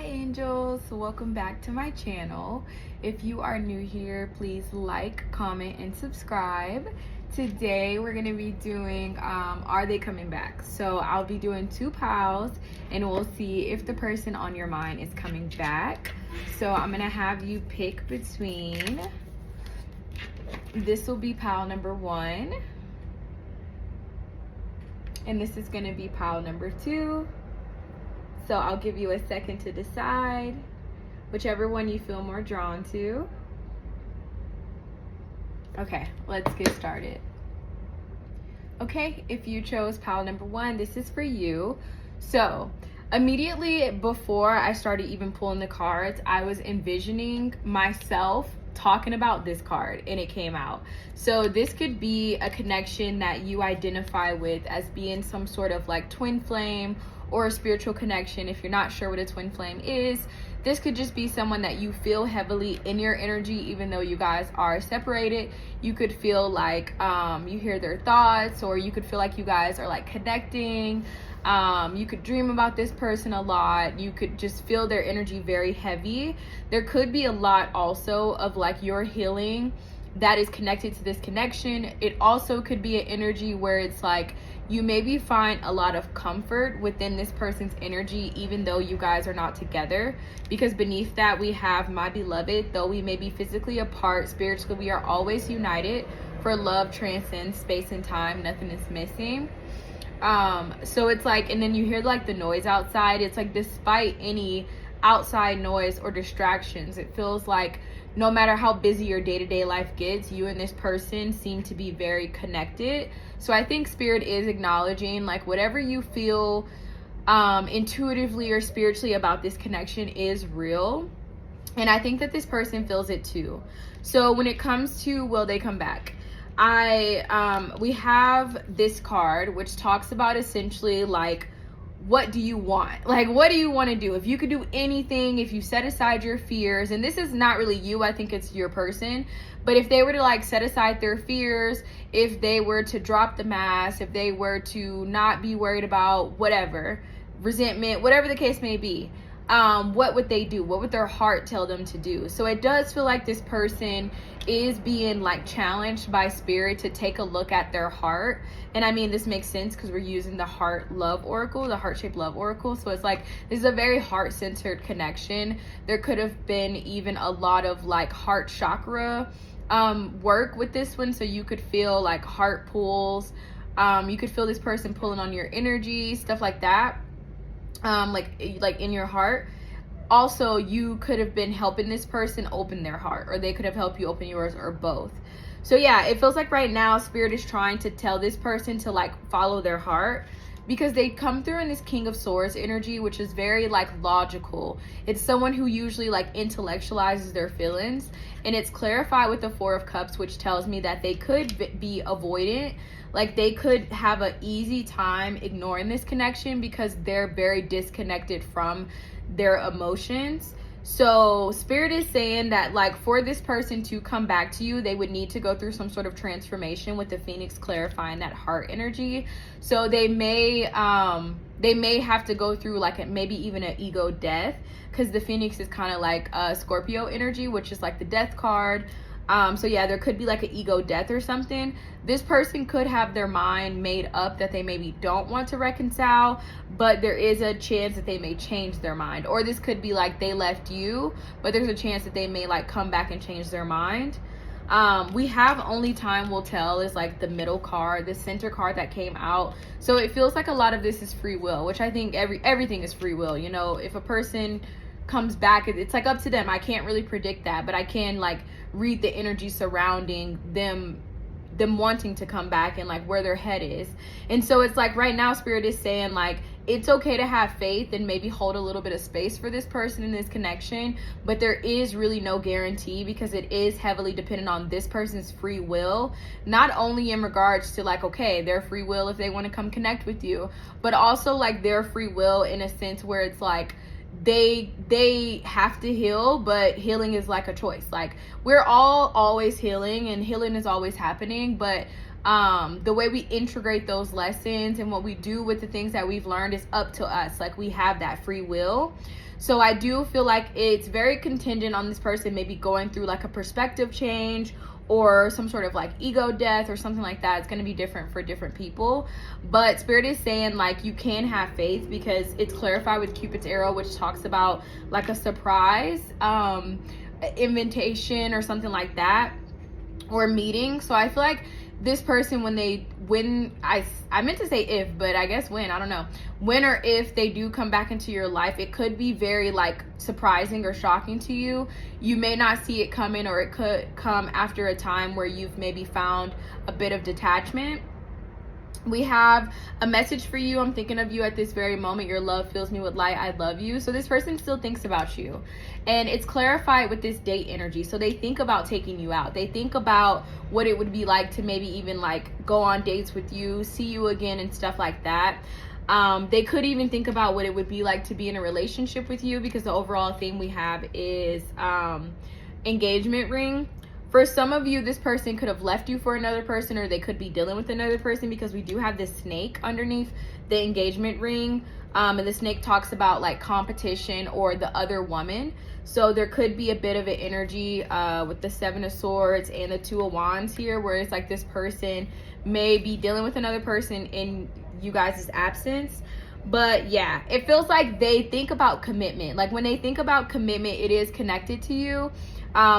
Angels, welcome back to my channel. If you are new here, please like, comment, and subscribe. Today we're going to be doing Are They Coming Back? So I'll be doing two piles and we'll see if the person on your mind is coming back. So I'm going to have you pick between, this will be pile number 1, and this is going to be pile number 2. So I'll give you a second to decide whichever one you feel more drawn to. Okay, let's get started. Okay, if you chose pile number 1, this is for you. So immediately before I started even pulling the cards, I was envisioning myself talking about this card and it came out. So this could be a connection that you identify with as being some sort of like twin flame or a spiritual connection. If you're not sure what a twin flame is, this could just be someone that you feel heavily in your energy, even though you guys are separated. You could feel like you hear their thoughts, or you could feel like you guys are like connecting. You could dream about this person a lot. You could just feel their energy very heavy. There could be a lot also of like your healing that is connected to this connection. It also could be an energy where it's like you maybe find a lot of comfort within this person's energy, even though you guys are not together. Because beneath that we have my beloved. Though we may be physically apart, spiritually we are always united. For love transcends space and time. Nothing is missing. So it's like, and then you hear like the noise outside. It's like despite any outside noise or distractions, it feels like no matter how busy your day-to-day life gets, you and this person seem to be very connected. So I think spirit is acknowledging like whatever you feel intuitively or spiritually about this connection is real. And I think that this person feels it too. So when it comes to will they come back, we have this card which talks about essentially like, what do you want? Like, what do you want to do? If you could do anything, if you set aside your fears, and this is not really you, I think it's your person, but if they were to like set aside their fears, if they were to drop the mask, if they were to not be worried about whatever, resentment, whatever the case may be, what would they do? What would their heart tell them to do? So it does feel like this person is being like challenged by spirit to take a look at their heart. And I mean, this makes sense because we're using the heart love oracle, the heart-shaped love oracle. So it's like, this is a very heart-centered connection. There could have been even a lot of like heart chakra work with this one. So you could feel like heart pulls. You could feel this person pulling on your energy, stuff like that. Like in your heart. Also, you could have been helping this person open their heart, or they could have helped you open yours, or both. So yeah, it feels like right now spirit is trying to tell this person to like follow their heart, because they come through in this King of Swords energy, which is very like logical. It's someone who usually like intellectualizes their feelings, and it's clarified with the Four of Cups, which tells me that they could be avoidant. Like they could have an easy time ignoring this connection because they're very disconnected from their emotions. So spirit is saying that like for this person to come back to you, they would need to go through some sort of transformation, with the Phoenix clarifying that heart energy. So they may have to go through like maybe even an ego death, because the Phoenix is kind of like a Scorpio energy, which is like the death card. So yeah, there could be like an ego death or something. This person could have their mind made up that they maybe don't want to reconcile, but there is a chance that they may change their mind. Or this could be like they left you, but there's a chance that they may like come back and change their mind. We have Only Time Will Tell is like the middle card, the center card that came out. So it feels like a lot of this is free will, which I think everything is free will. You know, if a person comes back, it's like up to them. I can't really predict that, but I can like read the energy surrounding them wanting to come back and like where their head is. And so it's like right now spirit is saying like it's okay to have faith and maybe hold a little bit of space for this person in this connection, but there is really no guarantee, because it is heavily dependent on this person's free will, not only in regards to like, okay, their free will if they want to come connect with you, but also like their free will in a sense where it's like they have to heal, but healing is like a choice. Like we're all always healing and healing is always happening, but The way we integrate those lessons and what we do with the things that we've learned is up to us. Like, we have that free will. So I do feel like it's very contingent on this person maybe going through like a perspective change or some sort of like ego death or something like that. It's going to be different for different people. But Spirit is saying like you can have faith, because it's clarified with Cupid's arrow, which talks about like a surprise invitation or something like that, or meeting. So I feel like this person, when I meant to say if, but I guess when, I don't know, when or if they do come back into your life, it could be very like surprising or shocking to you. You may not see it coming, or it could come after a time where you've maybe found a bit of detachment. We have a message for you. I'm thinking of you at this very moment. Your love fills me with light. I love you. So this person still thinks about you. And it's clarified with this date energy. So they think about taking you out. They think about what it would be like to maybe even like go on dates with you, see you again and stuff like that. They could even think about what it would be like to be in a relationship with you, because the overall theme we have is engagement ring. For some of you, this person could have left you for another person, or they could be dealing with another person, because we do have this snake underneath the engagement ring. And the snake talks about like competition or the other woman. So there could be a bit of an energy with the Seven of Swords and the Two of Wands here, where it's like this person may be dealing with another person in you guys' absence. But yeah, it feels like they think about commitment. Like when they think about commitment, it is connected to you.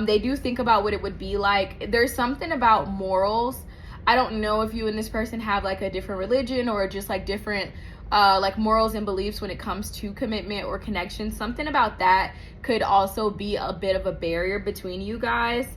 They do think about what it would be like. There's something about morals. I don't know if you and this person have like a different religion or just like different like morals and beliefs when it comes to commitment or connection. Something about that could also be a bit of a barrier between you guys.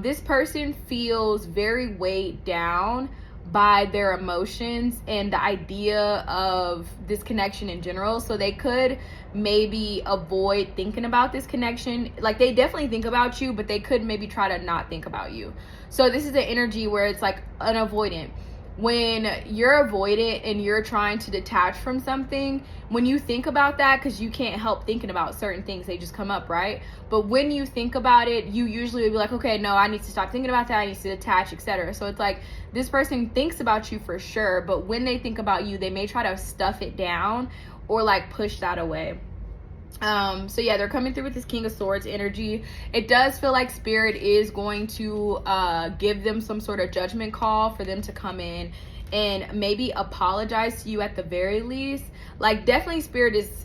This person feels very weighed down by their emotions and the idea of this connection in general. So they could maybe avoid thinking about this connection. Like they definitely think about you, but they could maybe try to not think about you. So this is an energy where it's like an avoidant. When you're avoidant and you're trying to detach from something, when you think about that, because you can't help thinking about certain things, they just come up, right? But when you think about it, you usually will be like, okay, no, I need to stop thinking about that, I need to detach, etc. So it's like this person thinks about you for sure, but when they think about you, they may try to stuff it down or like push that away. So yeah, they're coming through with this King of Swords energy. It does feel like Spirit is going to give them some sort of judgment call for them to come in and maybe apologize to you at the very least. Like definitely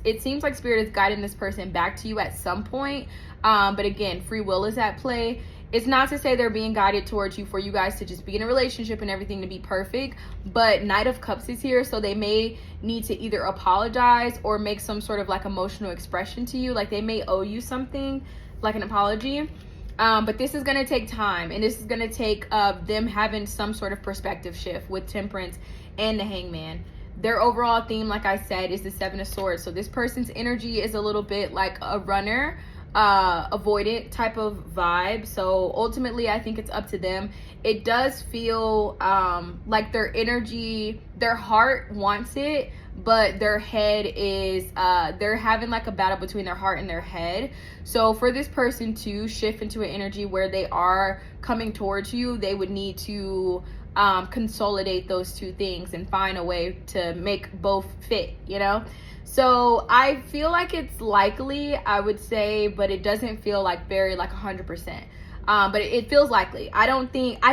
it seems like Spirit is guiding this person back to you at some point. But again, free will is at play. It's not to say they're being guided towards you for you guys to just be in a relationship and everything to be perfect, but Knight of Cups is here, so they may need to either apologize or make some sort of like emotional expression to you. Like they may owe you something, like an apology. But this is going to take time, and this is going to take them having some sort of perspective shift with Temperance and the Hangman. Their overall theme, like I said, is the Seven of Swords. So this person's energy is a little bit like a runner, avoidant type of vibe. So ultimately I think it's up to them. It does feel like their energy, their heart wants it, but their head is they're having like a battle between their heart and their head. So for this person to shift into an energy where they are coming towards you, they would need to consolidate those two things and find a way to make both fit, you know? So I feel like it's likely, I would say, but it doesn't feel like very like 100%. But it feels likely. I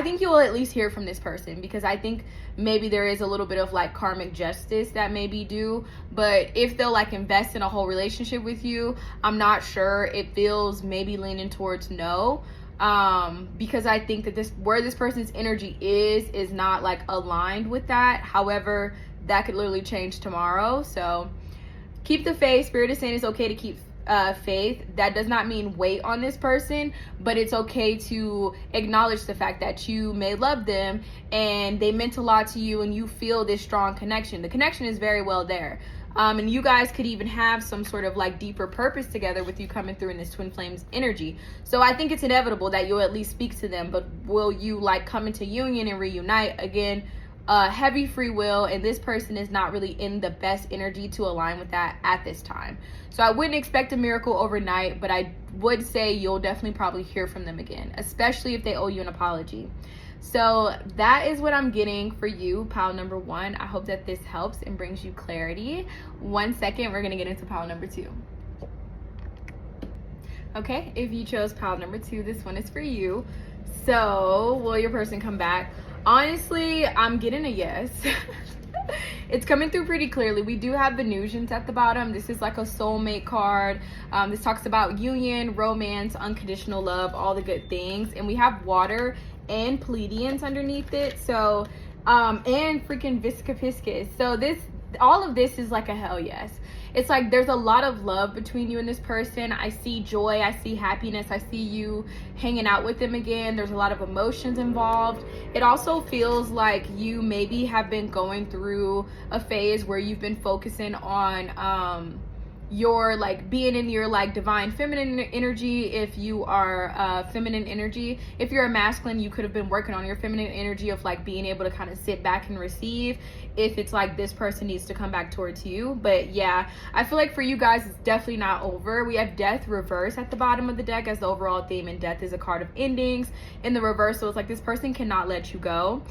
think you will at least hear from this person, because I think maybe there is a little bit of like karmic justice that may be due. But if they'll like invest in a whole relationship with you, I'm not sure. It feels maybe leaning towards no. Because I think that where this person's energy is not like aligned with that. However, that could literally change tomorrow. So keep the faith. Spirit is saying it's okay to keep faith. That does not mean wait on this person, but it's okay to acknowledge the fact that you may love them and they meant a lot to you and you feel this strong connection. The connection is very well there. And you guys could even have some sort of like deeper purpose together with you coming through in this twin flames energy. So I think it's inevitable that you'll at least speak to them, but will you like come into union and reunite again? Heavy free will, and this person is not really in the best energy to align with that at this time. So I wouldn't expect a miracle overnight, but I would say you'll definitely probably hear from them again, especially if they owe you an apology. So that is what I'm getting for you, pile number 1. I hope that this helps and brings you clarity. 1 second, we're going to get into pile number 2. Okay, if you chose pile number 2, this one is for you. So will your person come back? Honestly, I'm getting a yes. It's coming through pretty clearly. We do have Venusians at the bottom. This is like a soulmate card. This talks about union, romance, unconditional love, all the good things. And we have water and Pleiadians underneath it. So, and freaking Visca Piscis. So all of this is like a hell yes. It's like there's a lot of love between you and this person. I see joy, I see happiness, I see you hanging out with them again. There's a lot of emotions involved. It also feels like you maybe have been going through a phase where you've been focusing on your like being in your like divine feminine energy. If you are feminine energy, if you're a masculine, you could have been working on your feminine energy of like being able to kind of sit back and receive, if it's like this person needs to come back towards you. But yeah, I feel like for you guys, it's definitely not over. We have death reverse at the bottom of the deck as the overall theme, and death is a card of endings in the reverse. So it's like this person cannot let you go.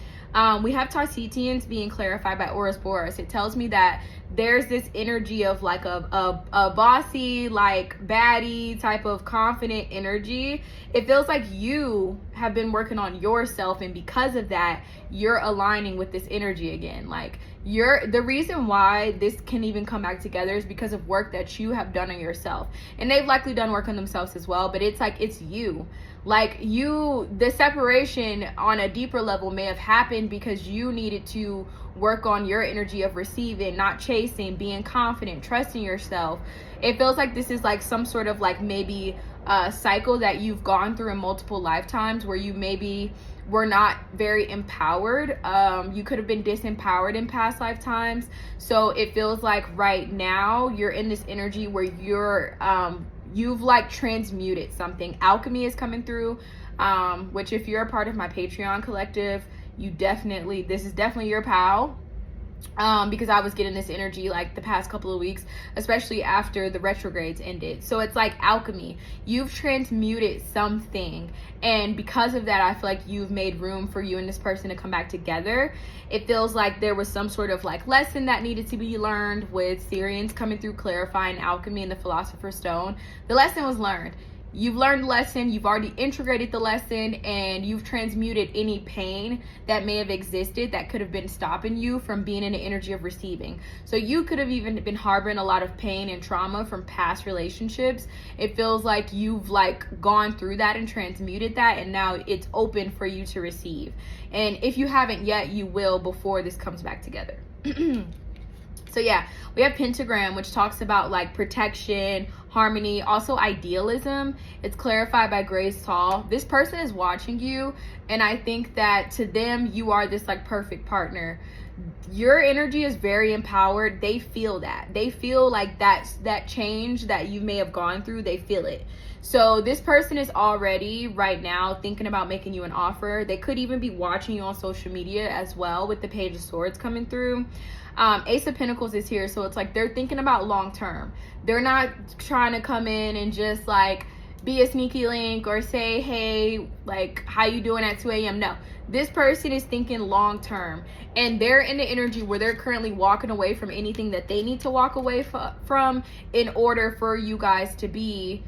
We have Tarsitians being clarified by Ouroboros. It tells me that there's this energy of like a bossy, like baddie type of confident energy. It feels like you have been working on yourself, and because of that, you're aligning with this energy again. Like the reason why this can even come back together is because of work that you have done on yourself, and they've likely done work on themselves as well. But it's like it's you. Like the separation on a deeper level may have happened because you needed to work on your energy of receiving, not chasing, being confident, trusting yourself. It feels like this is like some sort of like maybe a cycle that you've gone through in multiple lifetimes where you maybe were not very empowered. You could have been disempowered in past lifetimes. So it feels like right now you're in this energy where you've like transmuted something. Alchemy is coming through, which if you're a part of my Patreon collective, this is definitely your pal. Because I was getting this energy like the past couple of weeks, especially after the retrogrades ended. So it's like alchemy. You've transmuted something, and because of that, I feel like you've made room for you and this person to come back together. It feels like there was some sort of like lesson that needed to be learned, with Syrians coming through clarifying alchemy and the Philosopher's Stone. The lesson was learned. You've learned the lesson, you've already integrated the lesson, and you've transmuted any pain that may have existed that could have been stopping you from being in the energy of receiving. So you could have even been harboring a lot of pain and trauma from past relationships. It feels like you've like gone through that and transmuted that, and now it's open for you to receive. And if you haven't yet, you will before this comes back together. So yeah, we have Pentagram, which talks about like protection, harmony, also idealism. It's clarified by Grace Tall. This person is watching you, and I think that to them, you are this like perfect partner. Your energy is very empowered. They feel that. They feel like that change that you may have gone through, they feel it. So this person is already right now thinking about making you an offer. They could even be watching you on social media as well, with the Page of Swords coming through. Ace of Pentacles is here, so it's like they're thinking about long term. They're not trying to come in and just like be a sneaky link or say, hey, like, how you doing at 2 a.m. No, this person is thinking long term, and they're in the energy where they're currently walking away from anything that they need to walk away from in order for you guys to be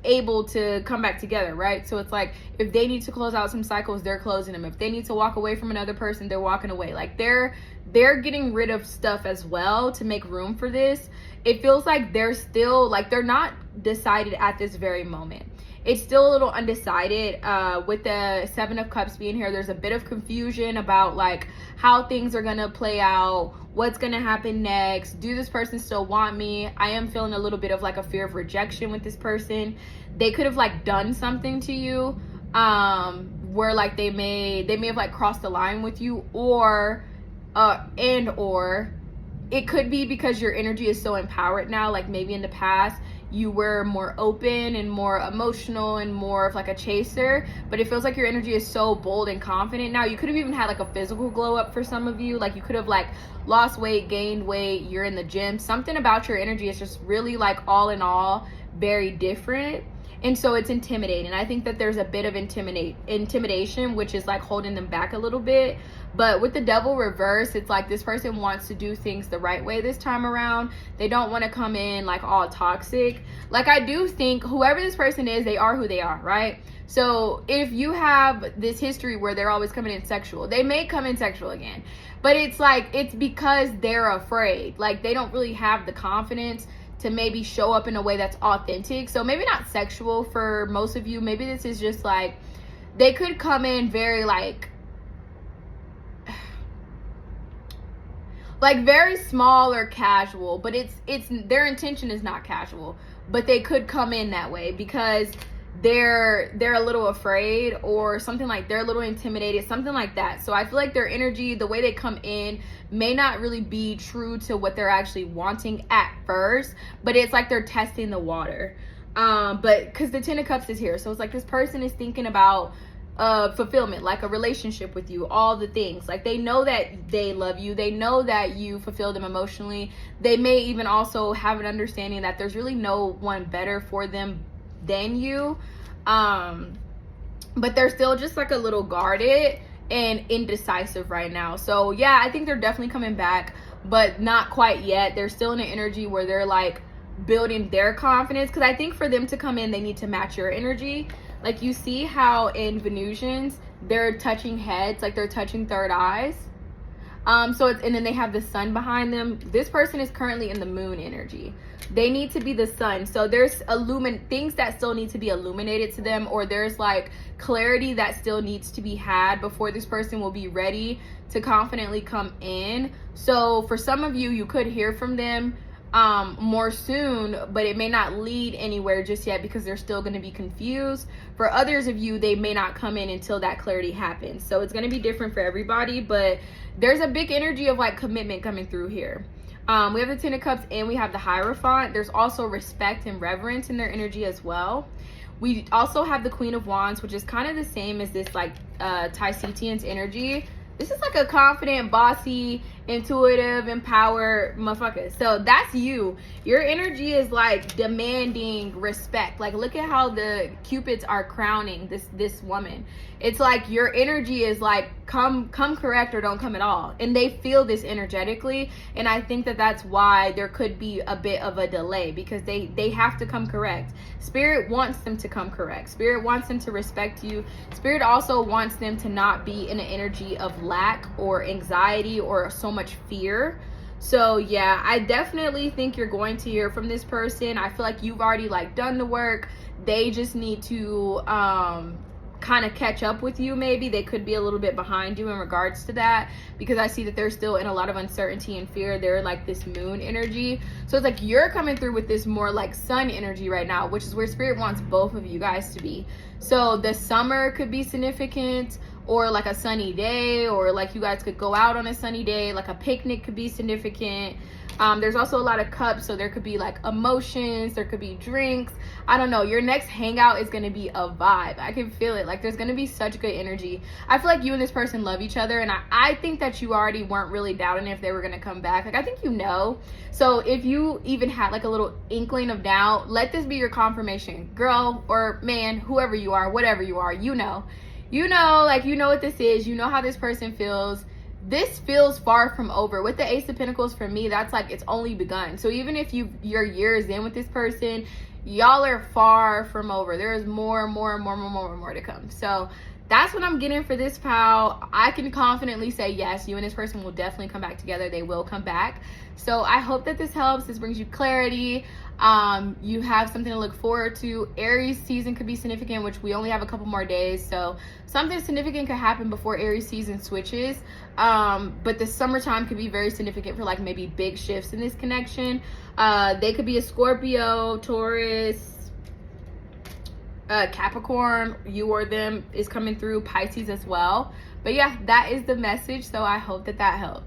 able to come back together, right? So it's like if they need to close out some cycles, they're closing them. If they need to walk away from another person, they're walking away. Like they're getting rid of stuff as well to make room for this. It feels like they're still like they're not decided at this very moment. It's still a little undecided. With the Seven of Cups being here, there's a bit of confusion about like how things are gonna play out, what's gonna happen next. Do this person still want me? I am feeling a little bit of like a fear of rejection with this person. They could have like done something to you, where like they may have like crossed the line with you, or it could be because your energy is so empowered now. Like maybe in the past you were more open and more emotional and more of like a chaser, but it feels like your energy is so bold and confident now. You could have even had like a physical glow up for some of you. Like you could have like lost weight, gained weight, you're in the gym. Something about your energy is just really like all in all very different. And so it's intimidating. I think that there's a bit of intimidation, which is like holding them back a little bit. But with the devil reverse, it's like this person wants to do things the right way this time around. They don't want to come in like all toxic. Like, I do think whoever this person is, they are who they are, right? So if you have this history where they're always coming in sexual, they may come in sexual again. But it's like, it's because they're afraid. Like, they don't really have the confidence to maybe show up in a way that's authentic. So maybe not sexual for most of you. Maybe this is just like, they could come in very like very small or casual, but it's their intention is not casual, but they could come in that way because they're a little afraid or something, like they're a little intimidated, something like that. So I feel like their energy, the way they come in, may not really be true to what they're actually wanting at first, but it's like they're testing the water. But because the Ten of Cups is here, so it's like this person is thinking about fulfillment, like a relationship with you, all the things. Like, they know that they love you, they know that you fulfill them emotionally. They may even also have an understanding that there's really no one better for them than you, but they're still just like a little guarded and indecisive right now. So yeah, I think they're definitely coming back, but not quite yet. They're still in an energy where they're like building their confidence, because I think for them to come in, they need to match your energy. Like, you see how in Venusians they're touching heads, like they're touching third eyes. So it's, and then they have the sun behind them. This person is currently in the moon energy. They need to be the sun. So there's things that still need to be illuminated to them, or there's like clarity that still needs to be had before this person will be ready to confidently come in. So for some of you, you could hear from them more soon, but it may not lead anywhere just yet because they're still going to be confused. For others of you, they may not come in until that clarity happens. So it's going to be different for everybody, but there's a big energy of like commitment coming through here. We have the Ten of Cups and we have the Hierophant. There's also respect and reverence in their energy as well. We also have the Queen of Wands, which is kind of the same as this like Tisetian's energy. This is like a confident, bossy, intuitive, empowered motherfucker. So that's you. Your energy is like demanding respect. Like, look at how the Cupids are crowning this woman. It's like your energy is like, come correct or don't come at all. And they feel this energetically. And I think that that's why there could be a bit of a delay, because they have to come correct. Spirit wants them to come correct. Spirit wants them to respect you. Spirit also wants them to not be in an energy of lack or anxiety or so much fear. So yeah, I definitely think you're going to hear from this person. I feel like you've already like done the work. They just need to kind of catch up with you. Maybe they could be a little bit behind you in regards to that, because I see that they're still in a lot of uncertainty and fear. They're like this moon energy, so it's like you're coming through with this more like sun energy right now, which is where Spirit wants both of you guys to be. So the summer could be significant, or like a sunny day, or like you guys could go out on a sunny day, like a picnic could be significant. There's also a lot of cups, so there could be like emotions, there could be drinks. I don't know, your next hangout is going to be a vibe. I can feel it. Like, there's going to be such good energy. I feel like you and this person love each other, and I think that you already weren't really doubting if they were going to come back. Like, I think you know. So if you even had like a little inkling of doubt, let this be your confirmation. Girl or man, whoever you are, whatever you are, you know, like, you know what this is. You know how this person feels. This feels far from over. With the Ace of Pentacles, for me, that's like it's only begun. So even if you're years in with this person, y'all are far from over. There is more to come. So that's what I'm getting for this pal. I can confidently say yes, you and this person will definitely come back together. They will come back. So I hope that this helps. This brings you clarity. You have something to look forward to. Aries season could be significant, which we only have a couple more days, so something significant could happen before Aries season switches. But the summertime could be very significant for like maybe big shifts in this connection. They could be a Scorpio, Taurus, Capricorn. You or them is coming through. Pisces as well. But yeah, that is the message, so I hope that helps.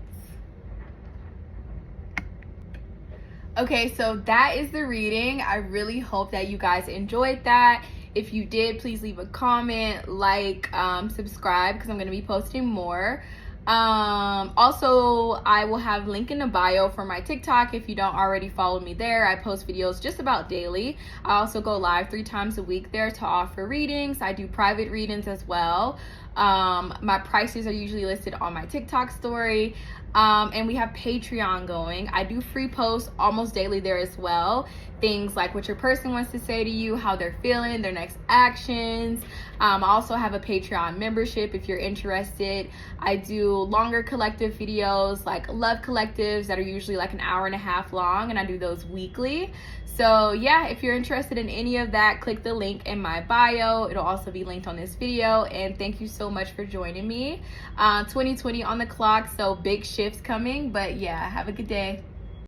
Okay, so that is the reading. I really hope that you guys enjoyed that. If you did, please leave a comment, like, subscribe, because I'm going to be posting more. Also, I will have link in the bio for my TikTok if you don't already follow me there. I post videos just about daily. I also go live 3 times a week there to offer readings. I do private readings as well. My prices are usually listed on my TikTok story. And we have Patreon going. I do free posts almost daily there as well. Things like what your person wants to say to you, how they're feeling, their next actions. I also have a Patreon membership if you're interested. I do longer collective videos like love collectives that are usually like an hour and a half long, and I do those weekly. So yeah, if you're interested in any of that, click the link in my bio. It'll also be linked on this video. And thank you so much for joining me. 2020 on the clock, so big shifts coming. But yeah, have a good day.